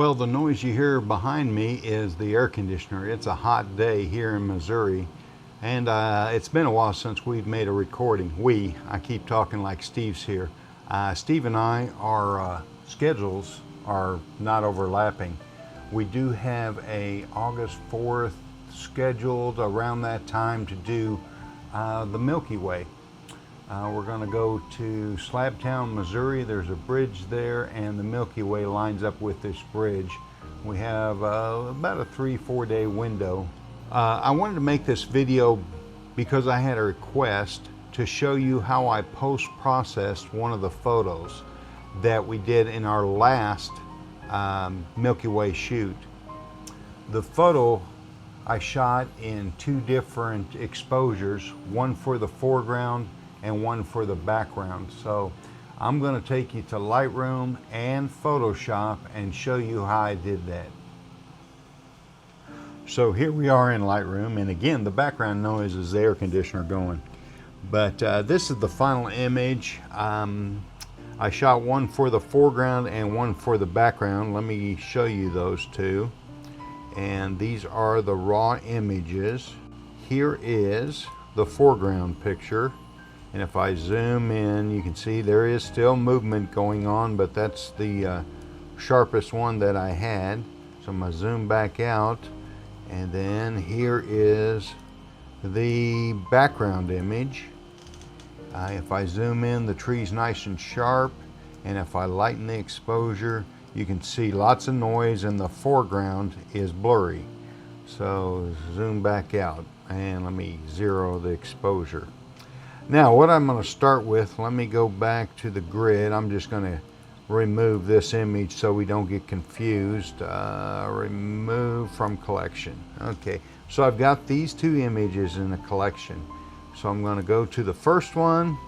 Well, the noise you hear behind me is the air conditioner. It's a hot day here in Missouri, and it's been a while since we've made a recording. I keep talking like Steve's here. Steve and I, our schedules are not overlapping. We do have a August 4th scheduled around that time to do the Milky Way. We're going to go to Slabtown, Missouri. There's a bridge there, and the Milky Way lines up with this bridge. We have about a 3-4 day window. I wanted to make this video because I had a request to show you how I post-processed one of the photos that we did in our last Milky Way shoot. The photo I shot in 2 different exposures, one for the foreground and one for the background. So I'm going to take you to Lightroom and Photoshop and show you how I did that. So here we are in Lightroom, and again the background noise is the air conditioner going. But this is the final image. I shot one for the foreground and one for the background. Let me show you those two. And these are the raw images. Here is the foreground picture. And if I zoom in, you can see there is still movement going on, but that's the sharpest one that I had. So I'm going to zoom back out, and then here is the background image. If I zoom in, the tree's nice and sharp, and if I lighten the exposure, you can see lots of noise and the foreground is blurry. So zoom back out, and let me zero the exposure. Now what I'm going to start with, let me go back to the grid. I'm just going to remove this image so we don't get confused. Remove from collection. Okay, so I've got these 2 images in the collection. So I'm going to go to the first one,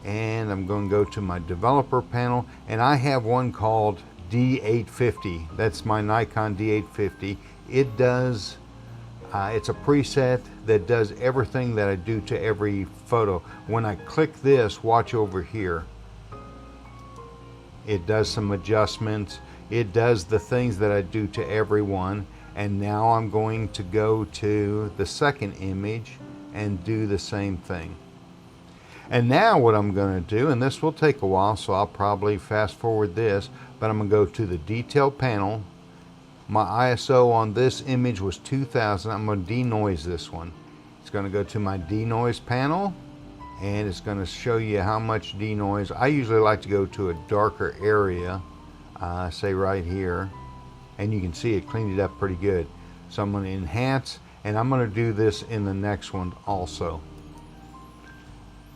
and I'm going to go to my developer panel, and I have one called D850. That's my Nikon D850. It does it's a preset that does everything that I do to every photo. When I click this, watch over here. It does some adjustments. It does the things that I do to every one. And now I'm going to go to the second image and do the same thing. And now what I'm going to do, and this will take a while, so I'll probably fast forward this, but I'm going to go to the detail panel. My ISO on this image was 2000. I'm going to denoise this one. It's going to go to my denoise panel, and it's going to show you how much denoise. I usually like to go to a darker area, say right here, and you can see it cleaned it up pretty good. So I'm going to enhance, and I'm going to do this in the next one also.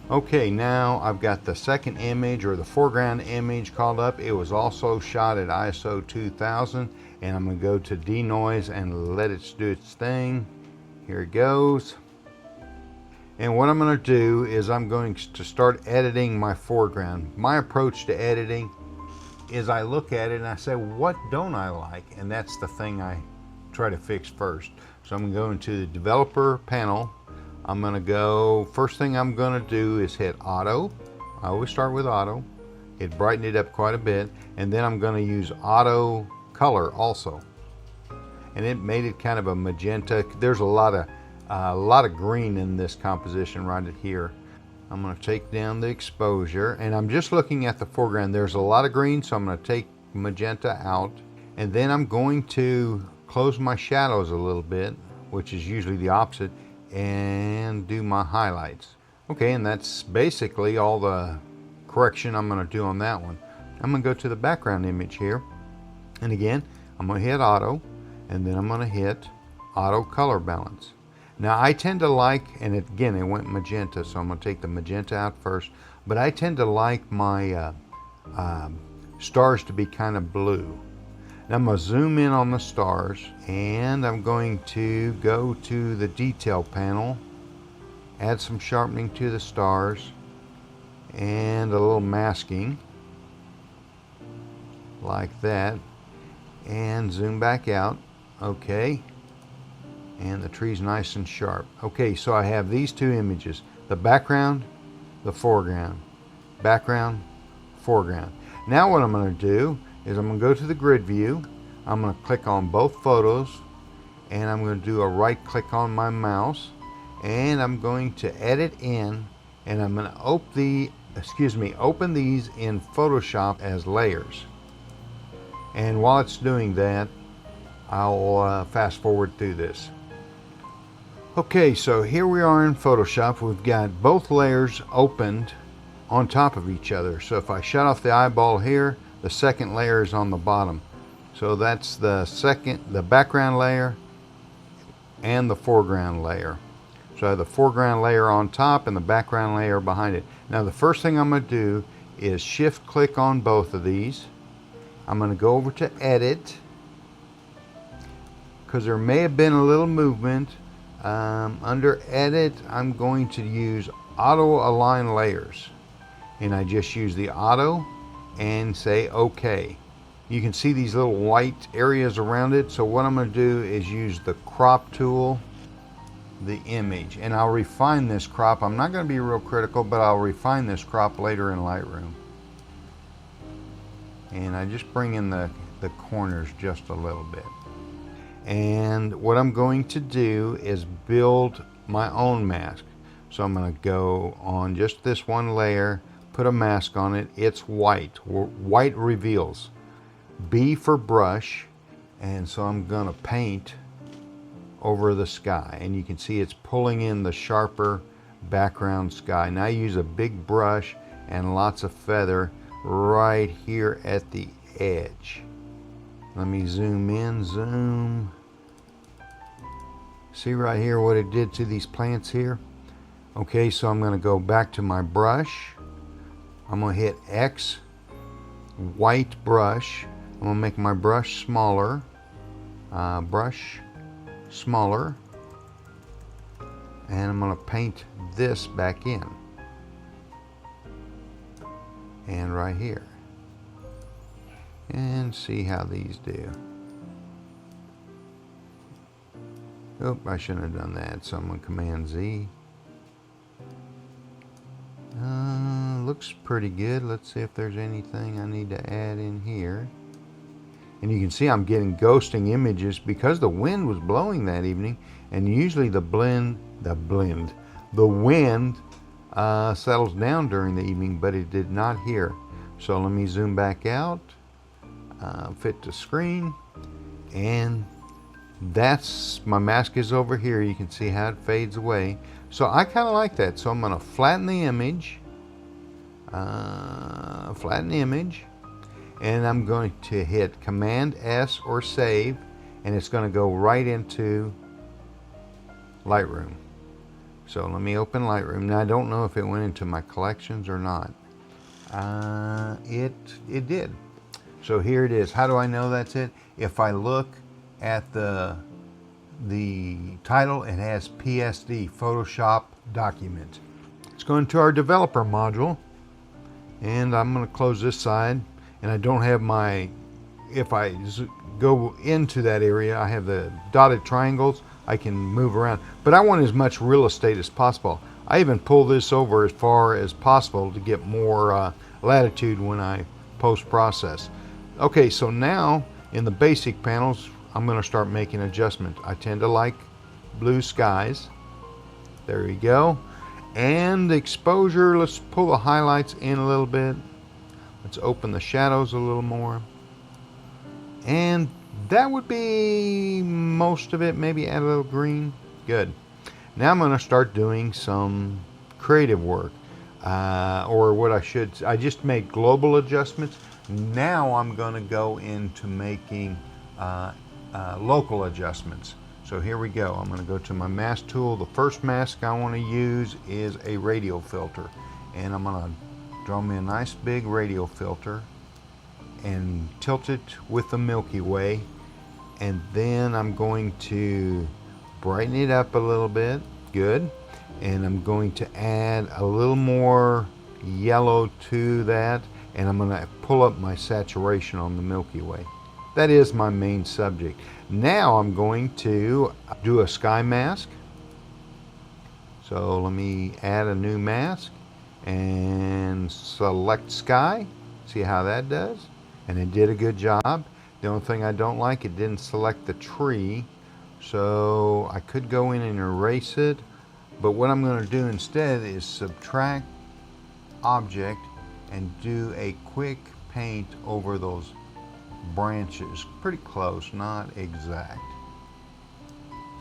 Okay, now I've got the second image, or the foreground image, called up. It was also shot at ISO 2000, and I'm going to go to denoise and let it do its thing. Here it goes. And what I'm going to do is I'm going to start editing my foreground. My approach to editing is I look at it and I say, what don't I like? And that's the thing I try to fix first. So I'm going to go into the developer panel. I'm going to go, first thing I'm going to do is hit auto. I always start with auto. It brightened it up quite a bit. And then I'm going to use auto color also. And it made it kind of a magenta. There's a lot of green in this composition right here. I'm going to take down the exposure, and I'm just looking at the foreground. There's a lot of green, so I'm going to take magenta out. And then I'm going to close my shadows a little bit, which is usually the opposite, and do my highlights. Okay, and that's basically all the correction I'm going to do on that one. I'm going to go to the background image here, and again I'm going to hit auto, and then I'm going to hit auto color balance. Now I tend to like, and again it went magenta, so I'm going to take the magenta out first, but I tend to like my stars to be kind of blue. Now I'm going to zoom in on the stars, and I'm going to go to the detail panel, add some sharpening to the stars, and a little masking, like that, and zoom back out. Okay, and the tree's nice and sharp. Okay, so I have these 2 images, the background, the foreground, background, foreground. Now what I'm going to do is I'm going to go to the grid view. I'm going to click on both photos, and I'm going to do a right click on my mouse, and I'm going to edit in, and I'm going to open these in Photoshop as layers. And while it's doing that, I'll fast forward through this. Okay, so here we are in Photoshop. We've got both layers opened on top of each other. So if I shut off the eyeball here, the second layer is on the bottom. So that's the background layer and the foreground layer. So I have the foreground layer on top and the background layer behind it. Now the first thing I'm going to do is shift click on both of these. I'm going to go over to edit, because there may have been a little movement. Under edit, I'm going to use auto align layers, and I just use the auto and say OK. You can see these little white areas around it. So what I'm going to do is use the crop tool, the image, and I'll refine this crop. I'm not going to be real critical, but I'll refine this crop later in Lightroom. And I just bring in the corners just a little bit. And what I'm going to do is build my own mask. So I'm going to go on just this one layer, put a mask on it. It's white. White reveals. B for brush. And so I'm going to paint over the sky. And you can see it's pulling in the sharper background sky. Now I use a big brush and lots of feather right here at the edge. Let me zoom in, zoom. See right here what it did to these plants here? Okay, so I'm going to go back to my brush. I'm going to hit X, white brush. I'm going to make my brush smaller. Brush smaller. And I'm going to paint this back in. And right here. And see how these do. Oh, I shouldn't have done that. So I'm going to Command Z. Looks pretty good. Let's see if there's anything I need to add in here. And you can see I'm getting ghosting images because the wind was blowing that evening. And usually the wind settles down during the evening, but it did not here. So let me zoom back out, fit to screen, and that's my mask is over here. You can see how it fades away. So I kind of like that. So I'm going to flatten the image, and I'm going to hit Command S or save, and it's going to go right into Lightroom. So let me open Lightroom. Now I don't know if it went into my collections or not. It did. So here it is. How do I know that's it? If I look at the title, it has PSD, Photoshop document. Let's go into our developer module, and I'm going to close this side, and I don't have my, if I go into that area, I have the dotted triangles. I can move around, but I want as much real estate as possible. I even pull this over as far as possible to get more latitude when I post-process. Okay, so now in the basic panels, I'm going to start making adjustments. I tend to like blue skies. There you go. And the exposure, let's pull the highlights in a little bit. Let's open the shadows a little more. And that would be most of it. Maybe add a little green. Good. Now I'm going to start doing some creative work. Or what I just made global adjustments. Now I'm going to go into making local adjustments. So here we go. I'm going to go to my mask tool. The first mask I want to use is a radial filter. And I'm going to draw me a nice big radial filter and tilt it with the Milky Way. And then I'm going to brighten it up a little bit. Good. And I'm going to add a little more yellow to that. And I'm going to pull up my saturation on the Milky Way. That is my main subject. Now I'm going to do a sky mask. So let me add a new mask and select sky. See how that does? And it did a good job. The only thing I don't like, it didn't select the tree. So I could go in and erase it. But what I'm going to do instead is subtract object and do a quick paint over those branches. Pretty close, not exact.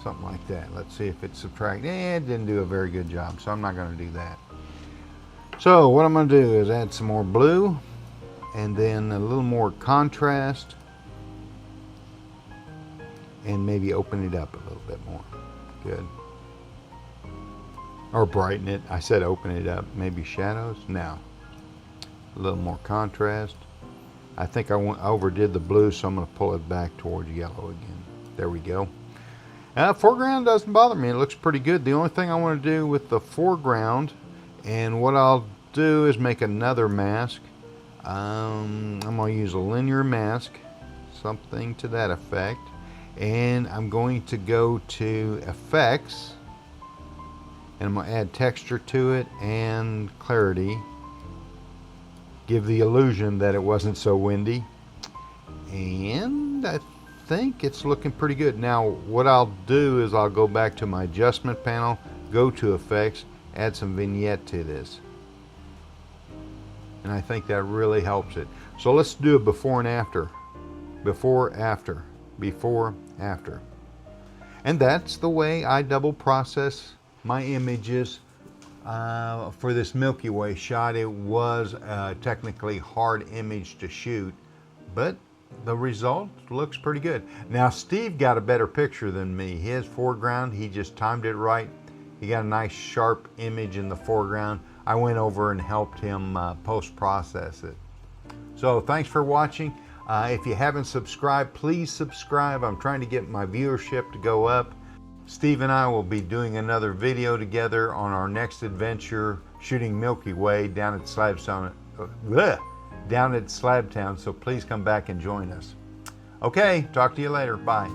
Something like that. Let's see if it's subtract. It didn't do a very good job, so I'm not going to do that. So what I'm going to do is add some more blue and then a little more contrast and maybe open it up a little bit more. Good. Or brighten it. I said open it up. Maybe shadows. Now, a little more contrast. I think I overdid the blue, so I'm going to pull it back towards yellow again. There we go. Foreground doesn't bother me. It looks pretty good. The only thing I want to do with the foreground, and what I'll do is make another mask. I'm going to use a linear mask, something to that effect. And I'm going to go to Effects, and I'm going to add texture to it and clarity. Give the illusion that it wasn't so windy. And I think it's looking pretty good. Now what I'll do is I'll go back to my adjustment panel, go to Effects, add some vignette to this. And I think that really helps it. So let's do a before and after. Before, after. Before, after. And that's the way I double process my images for this Milky Way shot. It was a technically hard image to shoot, but the result looks pretty good. Now Steve got a better picture than me. His foreground, he just timed it right. He got a nice sharp image in the foreground. I went over and helped him post-process it. So thanks for watching. If you haven't subscribed, please subscribe. I'm trying to get my viewership to go up. Steve and I will be doing another video together on our next adventure, shooting Milky Way down at Slabtown. So please come back and join us. Okay, talk to you later. Bye.